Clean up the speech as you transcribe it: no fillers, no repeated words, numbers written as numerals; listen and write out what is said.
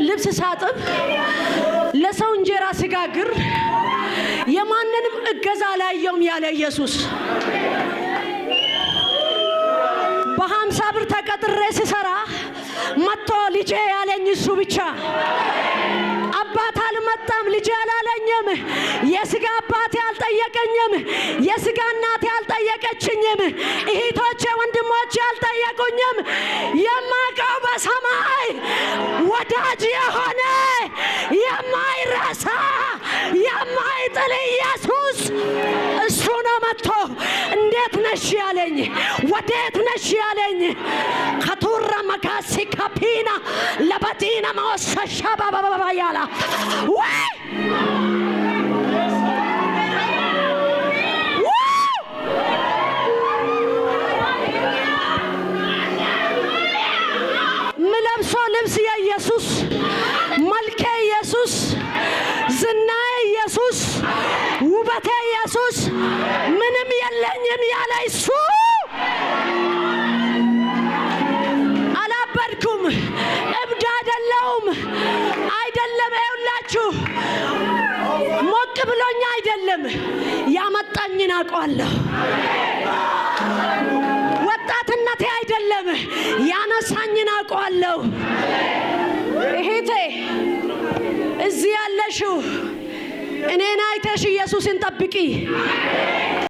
ልብስ ሳጥብ ለሰው እንጀራ ስጋግር የማንንም እገዛ አላየውም ያለ ኢየሱስ በ50 ብር ተቀጥሬ ስሰራ መጥቶ ልጄ ያለኝ እሱ ብቻ አባት አልመጣም ልጄ አላለኝም የስጋ አባቴ አልጠየቀኝም የስጋ እናቴ አልጠየቀችኝም እህቶቼ ወንድሞቼ አልጠየቁኝም የማውቀው በሰማይ ወዳጅ የሆነ የማይረሳ የማይጥል ኢየሱስ እሱ ነው መጥቶ እንዴት ነሽ ያለኝ ወዴት ነሽ ያለኝ ከቱራ መካሲ ካፒና ለበቲና ማወሰሻ ባባባ ያላ ወይ ምለብሶ ልብስ የኢየሱስ መልከ ኢየሱስ ዝናዬ ኢየሱስ ውበቴ ኢየሱስ ምንም የለኝም ያለ እሱ አላበድኩም እብድ አይደለሁም ይኸውላችሁ ሞቅ ብሎኛ አይደለም ያመጣኝን አውቃለሁ ወጣትነቴ አይደለም ያነሳኝን አውቃለሁ እህቴ እዚህ ያለሽው እኔን አይተሽ ኢየሱስን ጠብቂ